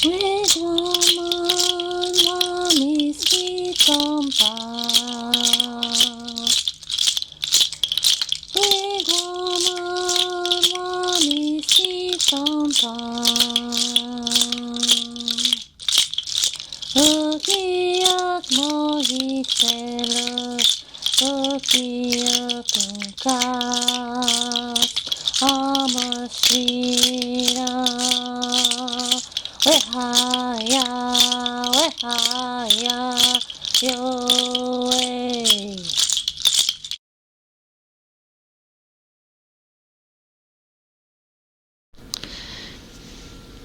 Wigwaman, mommy's feet on Wigwaman, mommy's feet on Ukiyak mohik selus, ukiyak ungkas, amasira, wehaya, yoe.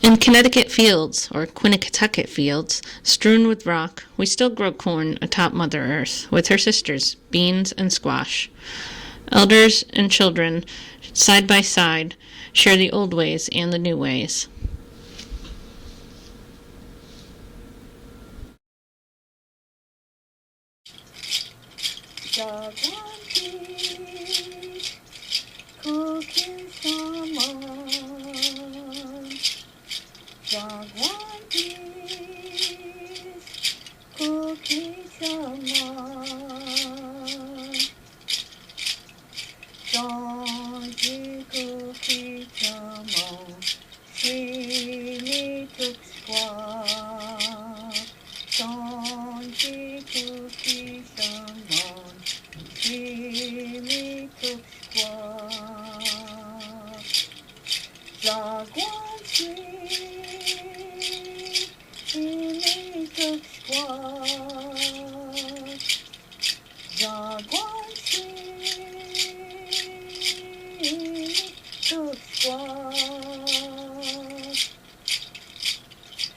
In Connecticut fields, or Quiniquitucket fields, strewn with rock, we still grow corn atop Mother Earth, with her sisters, beans and squash. Elders and children, side by side, share the old ways and the new ways.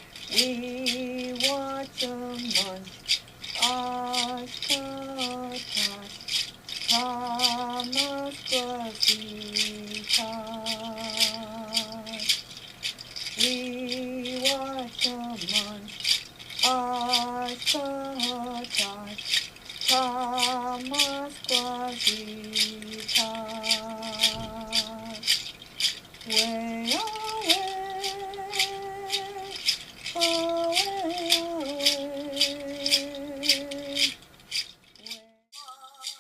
We watch them munch, Thomas We watch them munch, Thomas Way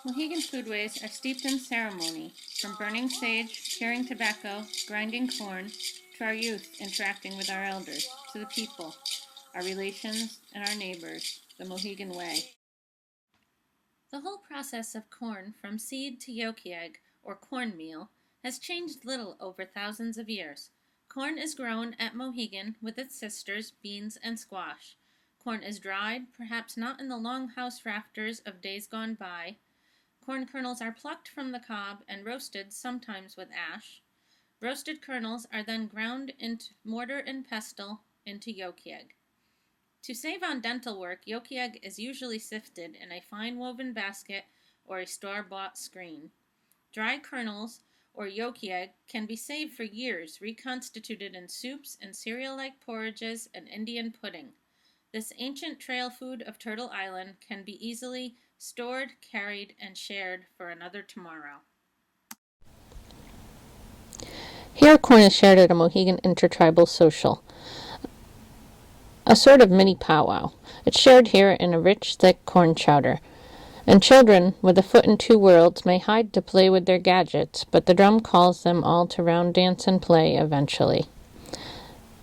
Mohegan foodways are steeped in ceremony, from burning sage, curing tobacco, grinding corn, to our youth interacting with our elders, to the people, our relations, and our neighbors, the Mohegan way. The whole process of corn from seed to yokieg, or cornmeal, has changed little over thousands of years. Corn is grown at Mohegan with its sisters, beans and squash. Corn is dried, perhaps not in the long house rafters of days gone by. Corn kernels are plucked from the cob and roasted, sometimes with ash. Roasted kernels are then ground into mortar and pestle into yokieg. To save on dental work, yokieg is usually sifted in a fine woven basket or a store-bought screen. Dry kernels, or yokieg, can be saved for years, reconstituted in soups and cereal-like porridges and Indian pudding. This ancient trail food of Turtle Island can be easily stored, carried, and shared for another tomorrow. Here corn is shared at a Mohegan intertribal social, a sort of mini powwow. It's shared here in a rich, thick corn chowder. And children, with a foot in two worlds, may hide to play with their gadgets, but the drum calls them all to round dance and play eventually.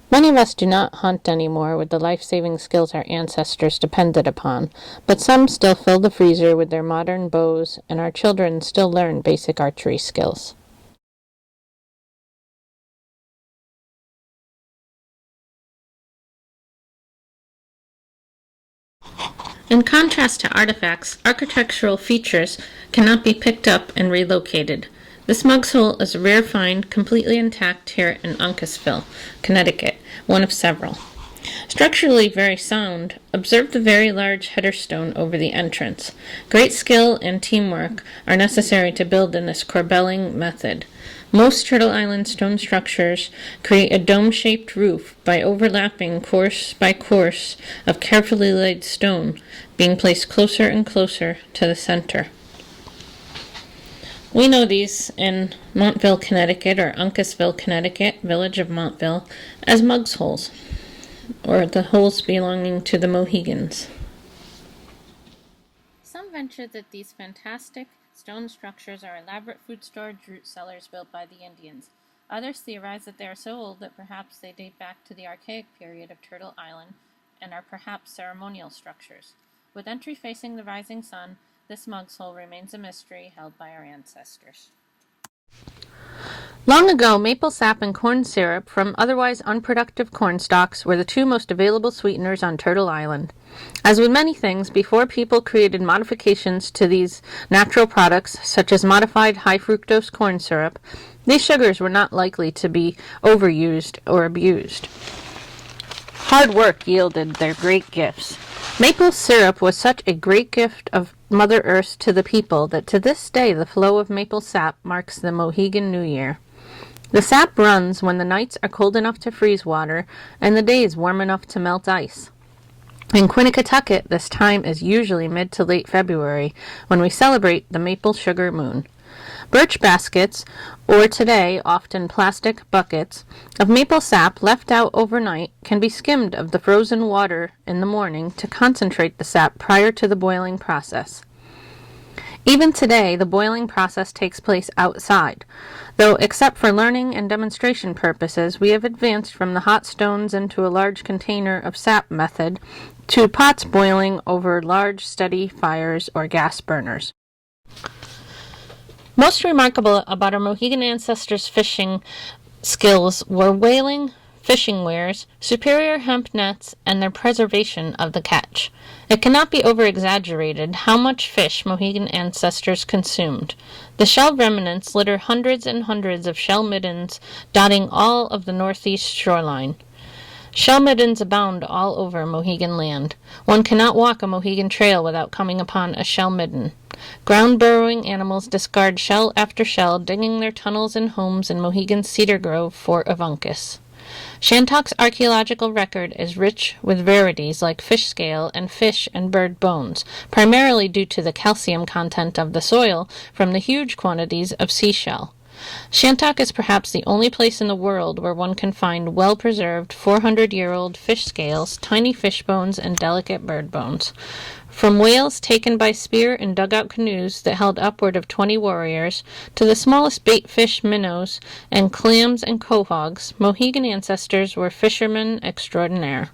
Many of us do not hunt anymore with the life-saving skills our ancestors depended upon, but some still fill the freezer with their modern bows, and our children still learn basic archery skills. In contrast to artifacts, architectural features cannot be picked up and relocated. This mug's hole is a rare find, completely intact here in Uncasville, Connecticut, one of several. Structurally very sound, observe the very large header stone over the entrance. Great skill and teamwork are necessary to build in this corbelling method. Most Turtle Island stone structures create a dome-shaped roof by overlapping course by course of carefully laid stone, being placed closer and closer to the center. We know these in Montville, Connecticut, or Uncasville, Connecticut, village of Montville, as mug's holes. or the holes belonging to the Mohegans. Some venture that these fantastic stone structures are elaborate food storage root cellars built by the Indians. Others theorize that they are so old that perhaps they date back to the archaic period of Turtle Island and are perhaps ceremonial structures. With entry facing the rising sun, this mug's hole remains a mystery held by our ancestors. Long ago, maple sap and corn syrup from otherwise unproductive corn stalks were the two most available sweeteners on Turtle Island. As with many things, before people created modifications to these natural products, such as modified high-fructose corn syrup, these sugars were not likely to be overused or abused. Hard work yielded their great gifts. Maple syrup was such a great gift of Mother Earth to the people that to this day the flow of maple sap marks the Mohegan New Year. The sap runs when the nights are cold enough to freeze water and the days warm enough to melt ice. In Quinnipiac, this time is usually mid to late February, when we celebrate the maple sugar moon. Birch baskets, or today often plastic buckets, of maple sap left out overnight can be skimmed of the frozen water in the morning to concentrate the sap prior to the boiling process. Even today, the boiling process takes place outside, though except for learning and demonstration purposes, we have advanced from the hot stones into a large container of sap method to pots boiling over large steady fires or gas burners. Most remarkable about our Mohegan ancestors' fishing skills were whaling, fishing wares, superior hemp nets, and their preservation of the catch. It cannot be over-exaggerated how much fish Mohegan ancestors consumed. The shell remnants litter hundreds and hundreds of shell middens dotting all of the northeast shoreline. Shell middens abound all over Mohegan land. One cannot walk a Mohegan trail without coming upon a shell midden. Ground-burrowing animals discard shell after shell, digging their tunnels and homes in Mohegan's cedar grove Fort Avuncuss. Shantuck's archaeological record is rich with rarities like fish scale and fish and bird bones, primarily due to the calcium content of the soil from the huge quantities of seashell. Shantuck is perhaps the only place in the world where one can find well-preserved 400-year-old fish scales, tiny fish bones, and delicate bird bones. From whales taken by spear and dugout canoes that held upward of 20 warriors, to the smallest bait fish minnows and clams and quahogs, Mohegan ancestors were fishermen extraordinaire.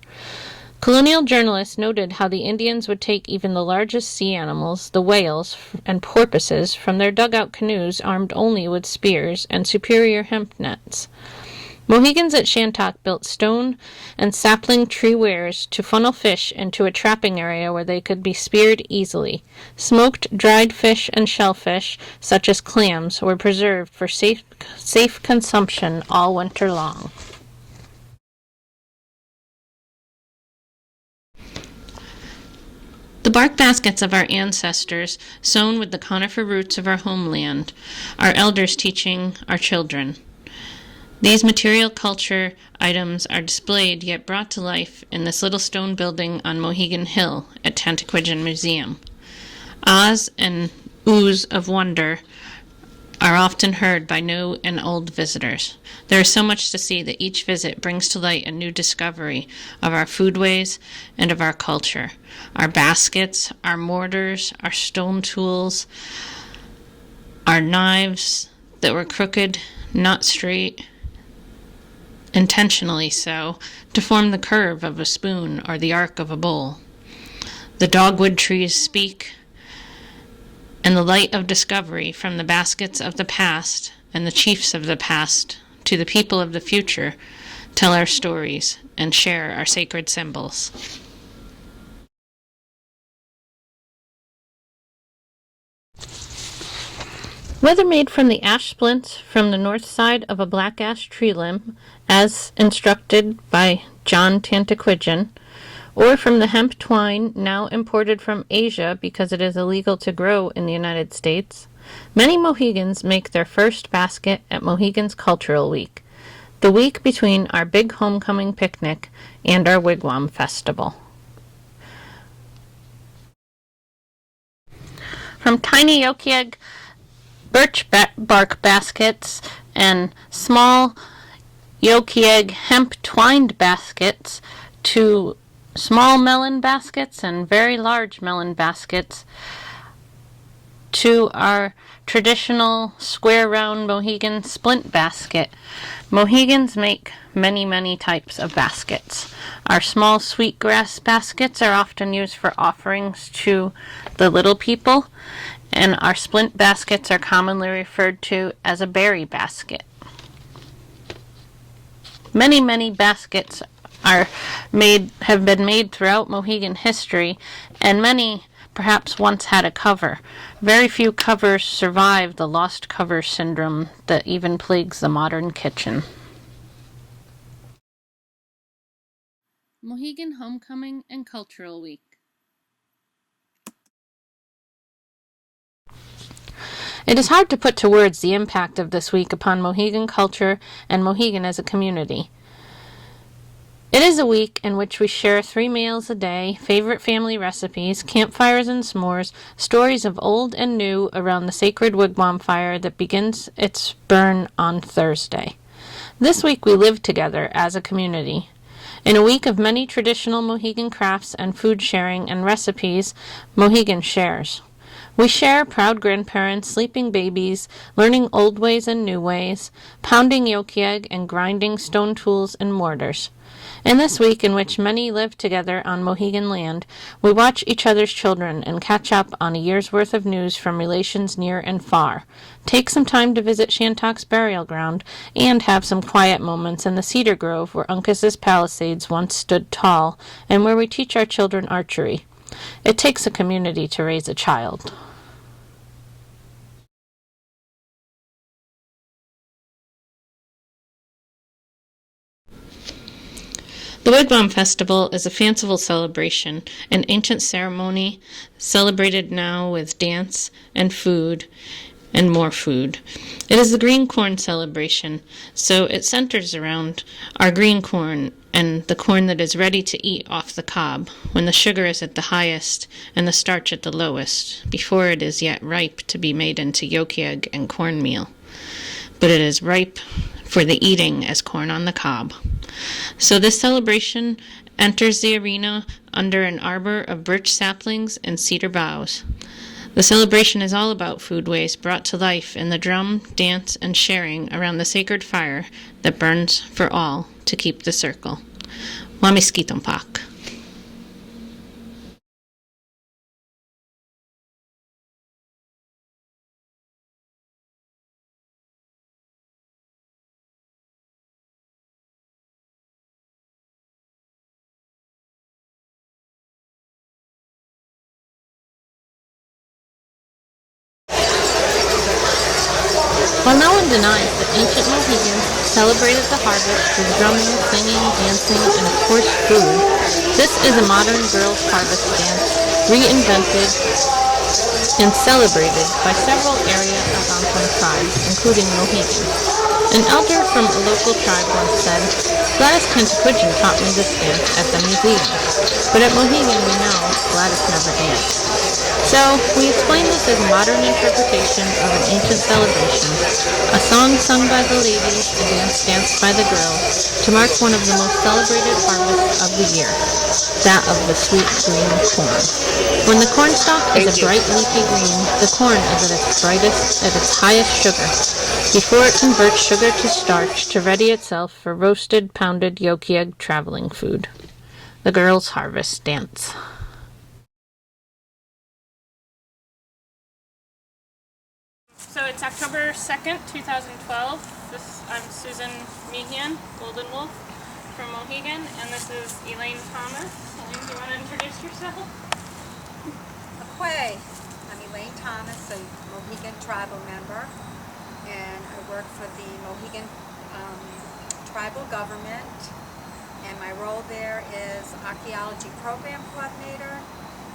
Colonial journalists noted how the Indians would take even the largest sea animals, the whales and porpoises, from their dugout canoes armed only with spears and superior hemp nets. Mohegans at Shantuck built stone and sapling tree weirs to funnel fish into a trapping area where they could be speared easily. Smoked dried fish and shellfish, such as clams, were preserved for safe consumption all winter long. The bark baskets of our ancestors, sewn with the conifer roots of our homeland, our elders teaching our children. These material culture items are displayed yet brought to life in this little stone building on Mohegan Hill at Tantaquidgeon Museum. Ahs and oohs of wonder are often heard by new and old visitors. There is so much to see that each visit brings to light a new discovery of our foodways and of our culture. Our baskets, our mortars, our stone tools, our knives that were crooked, not straight, intentionally so, to form the curve of a spoon or the arc of a bowl. The dogwood trees speak, and the light of discovery from the baskets of the past and the chiefs of the past to the people of the future tell our stories and share our sacred symbols. Whether made from the ash splints from the north side of a black ash tree limb, as instructed by John Tantaquidgeon, or from the hemp twine now imported from Asia because it is illegal to grow in the United States, many Mohegans make their first basket at Mohegan's Cultural Week, the week between our big homecoming picnic and our wigwam festival. From tiny yokieg birch bark baskets and small yokieg hemp twined baskets to small melon baskets and very large melon baskets to our traditional square round Mohegan splint basket. Mohegans make many, many types of baskets. Our small sweetgrass baskets are often used for offerings to the little people, and our splint baskets are commonly referred to as a berry basket. Many, many baskets have been made throughout Mohegan history, and many perhaps once had a cover. Very few covers survive the lost cover syndrome that even plagues the modern kitchen. Mohegan Homecoming and Cultural Week. It is hard to put to words the impact of this week upon Mohegan culture and Mohegan as a community. It is a week in which we share 3 meals a day, favorite family recipes, campfires and s'mores, stories of old and new around the sacred wigwam fire that begins its burn on Thursday. This week we live together as a community. In a week of many traditional Mohegan crafts and food sharing and recipes, Mohegan shares. We share proud grandparents, sleeping babies, learning old ways and new ways, pounding yolk egg and grinding stone tools and mortars. In this week in which many live together on Mohegan land, we watch each other's children and catch up on a year's worth of news from relations near and far, take some time to visit Shantock's burial ground, and have some quiet moments in the cedar grove where Uncas's palisades once stood tall, and where we teach our children archery. It takes a community to raise a child. The Wigwam Festival is a fanciful celebration, an ancient ceremony celebrated now with dance and food and more food. It is the green corn celebration, so it centers around our green corn and the corn that is ready to eat off the cob, when the sugar is at the highest and the starch at the lowest, before it is yet ripe to be made into yolk egg and cornmeal. But it is ripe for the eating as corn on the cob. So this celebration enters the arena under an arbor of birch saplings and cedar boughs. The celebration is all about foodways brought to life in the drum, dance, and sharing around the sacred fire that burns for all to keep the circle. Wamiskitompak. While no one denies that ancient Mohegans celebrated the harvest with drumming, singing, dancing, and of course food, this is a modern girls' harvest dance reinvented and celebrated by several area Algonquin tribes, including Mohegan. An elder from a local tribe once said, "Gladys Kentapujin taught me this dance at the museum, but at Mohegan we know Gladys never danced." So, we explain this as a modern interpretation of an ancient celebration, a song sung by the ladies, a dance danced by the girls, to mark one of the most celebrated harvests of the year, that of the sweet green corn. When the corn stalk is a bright leafy green, the corn is at its brightest, at its highest sugar, before it converts sugar to starch to ready itself for roasted, pounded yolk egg traveling food. The girls' harvest dance. So it's October 2nd, 2012. I'm Susan Meehan, Golden Wolf from Mohegan, and this is Elaine Thomas. Elaine, do you want to introduce yourself? Okay, I'm Elaine Thomas, a Mohegan tribal member, and I work for the Mohegan tribal government, and my role there is archaeology program coordinator,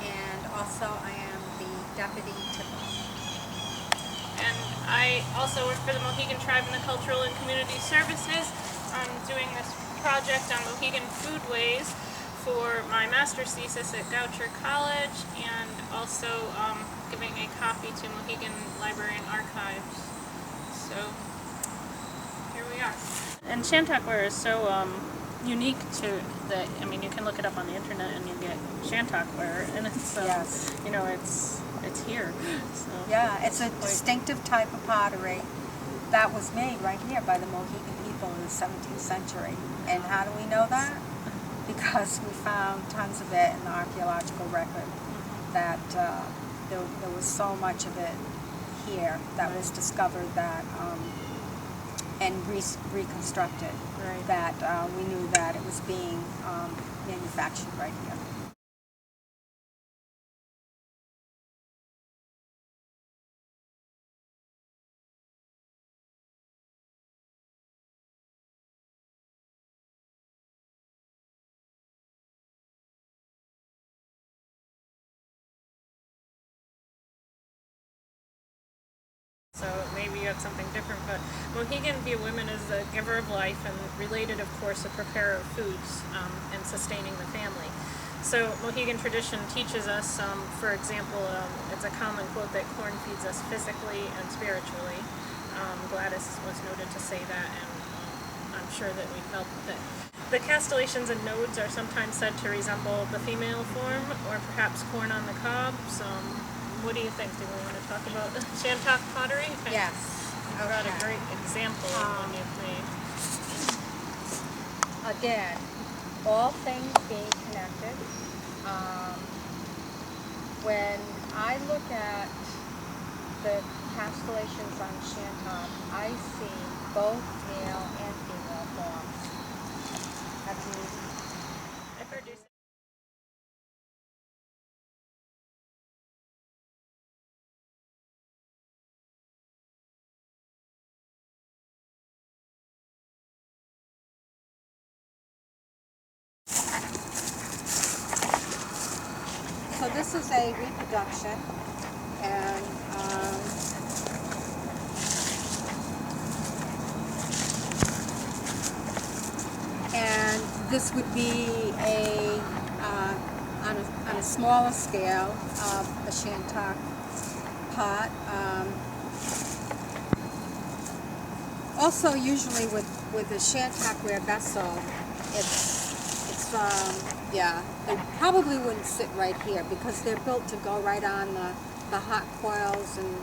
and also I am the deputy tipper. And I also work for the Mohegan Tribe in the Cultural and Community Services. I'm doing this project on Mohegan foodways for my master's thesis at Goucher College, and also giving a copy to Mohegan Library and Archives. So here we are. And Shantock ware is so unique to the, I mean, you can look it up on the internet and you get Shantok ware, and it's, Yes. you know, it's here. So Yeah, it's a distinctive type of pottery that was made right here by the Mohegan people in the 17th century. And how do we know that? Because we found tons of it in the archaeological record, that there was so much of it here that was discovered that and reconstructed, Right. that we knew that it was being manufactured right here. So maybe you have something different, but Mohegan view women as the giver of life and related, of course, a preparer of foods and sustaining the family. So Mohegan tradition teaches us, for example, it's a common quote that corn feeds us physically and spiritually. Gladys was noted to say that, and I'm sure that we felt that. The castellations and nodes are sometimes said to resemble the female form, or perhaps corn on the cob. What do you think? Do we want to talk about Shantok pottery? Yes. You brought a great example of one you've made. Again, all things being connected. When I look at the castellations on Shantok, I see both male and female forms. That's amazing. I've heard you say. So this is a reproduction, and this would be on a smaller scale of a Shantok pot. Also, usually with a Shantok ware vessel, yeah, they probably wouldn't sit right here because they're built to go right on the hot coils and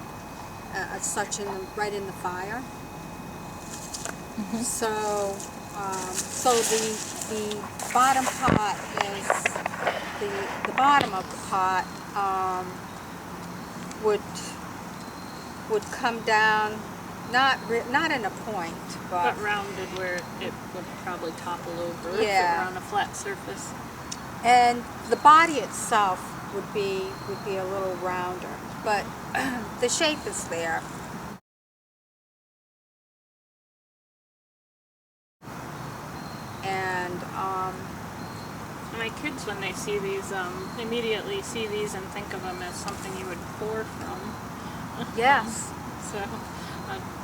such right in the fire. So the bottom pot is the bottom of the pot would come down, not in a point, But rounded where it would probably topple over if it Yeah. were on a flat surface. and the body itself would be a little rounder, but the shape is there. And My kids, when they see these, immediately see these and think of them as something you would pour from. yes, So,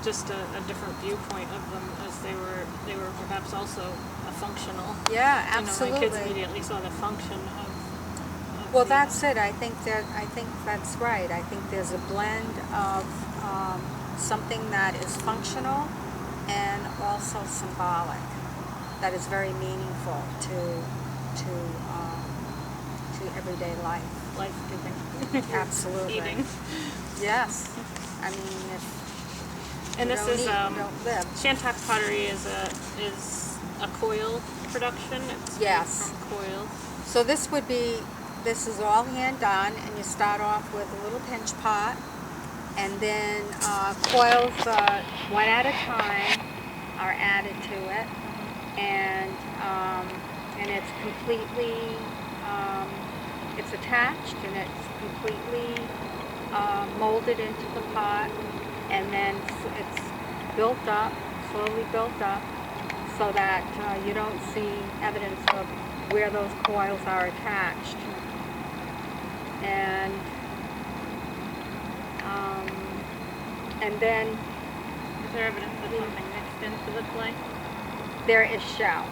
just a different viewpoint of them, as they were perhaps also a functional. yeah, You know, absolutely. my kids immediately saw the function of Well, the, that's it. I think that's right. I think there's a blend of something that is functional and also symbolic, that is very meaningful to everyday life. life-giving. Absolutely. Eating. Yes. I mean, if And you this don't is eat, you don't live. Shantok pottery is a coil production. It's made Yes. from coils. So this is all hand done, and you start off with a little pinch pot, and then coils one at a time are added to it, and it's completely it's attached, and it's completely molded into the pot, and then it's built up, slowly built up, so that you don't see evidence of where those coils are attached. And then Is there evidence of something mixed into the clay? there is shell.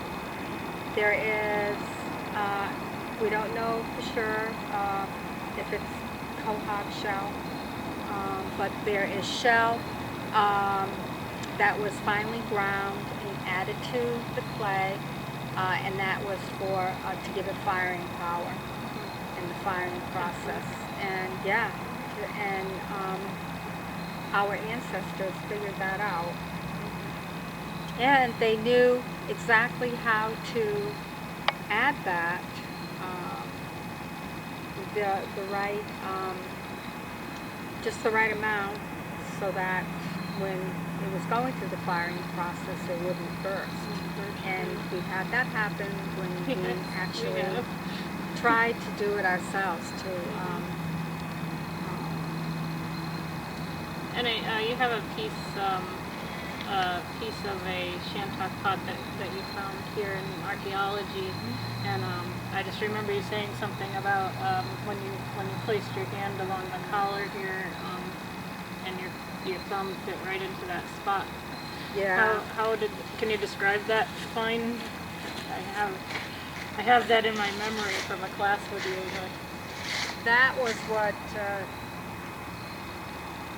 There is, we don't know for sure if it's quahog shell, but there is shell that was finely ground and added to the clay. and that was for to give it firing power in the firing process. And yeah, and our ancestors figured that out, and they knew exactly how to add that the right just the right amount, so that when it was going through the firing process, it wouldn't burst. And we've had that happen when we actually tried to do it ourselves too. And you have a piece of a Shantok pot that you found here in archaeology, and I just remember you saying something about when you placed your hand along the collar here, and your thumb fit right into that spot. Yeah. Can you describe that find? I have that in my memory from a class with you. That was what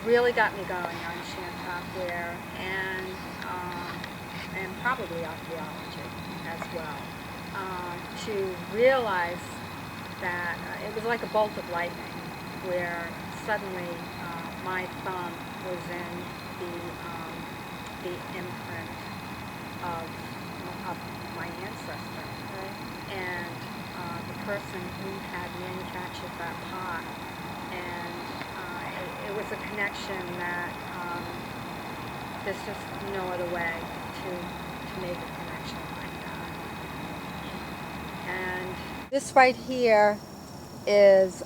really got me going on Shantok Ware, and probably archaeology as well, to realize that it was like a bolt of lightning, where suddenly my thumb was in the imprint of my ancestor, right? And the person who had manufactured that pot, and it was a connection that there's just no other way to make a connection like that. And this right here is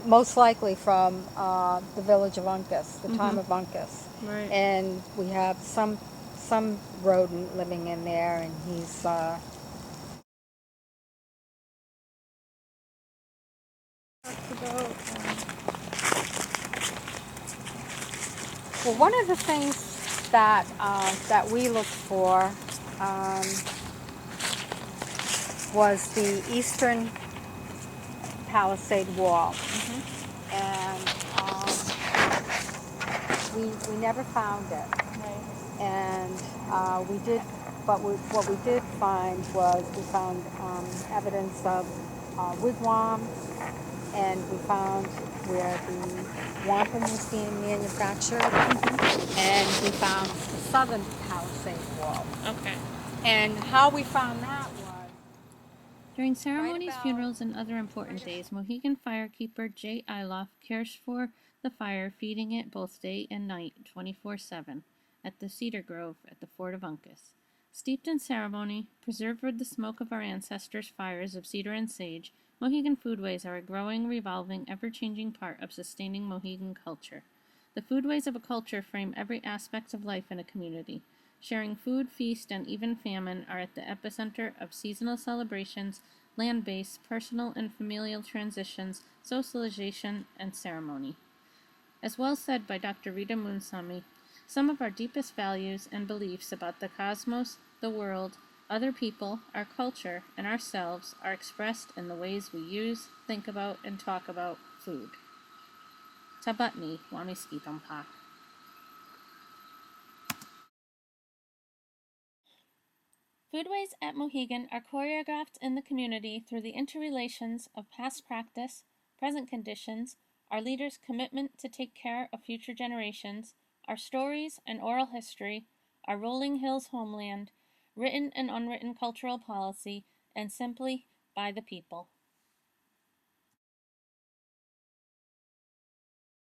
most likely from the village of Uncas, the time of Uncas. Right. And we have some rodent living in there, and he's well, one of the things that that we looked for was the eastern palisade wall, and we never found it. Right. And we did, but what we did find was we found evidence of wigwams, and we found where the wampum was being manufactured, and we found the southern palisade wall. Okay. And how we found that was During ceremonies, funerals, and other important days, Mohegan firekeeper J. Iloff cares for the fire, feeding it both day and night, 24/7, at the Cedar Grove at the Fort of Uncas. Steeped in ceremony, preserved with the smoke of our ancestors' fires of cedar and sage, Mohegan foodways are a growing, revolving, ever-changing part of sustaining Mohegan culture. The foodways of a culture frame every aspect of life in a community. Sharing food, feast, and even famine are at the epicenter of seasonal celebrations, land-based, personal and familial transitions, socialization, and ceremony. As well said by Dr. Rita Moonsamy, some of our deepest values and beliefs about the cosmos, the world, other people, our culture, and ourselves are expressed in the ways we use, think about, and talk about food. Tabutni Wamiskitampak. Foodways at Mohegan are choreographed in the community through the interrelations of past practice, present conditions, our leaders' commitment to take care of future generations, our stories and oral history, our rolling hills homeland, written and unwritten cultural policy, and simply by the people.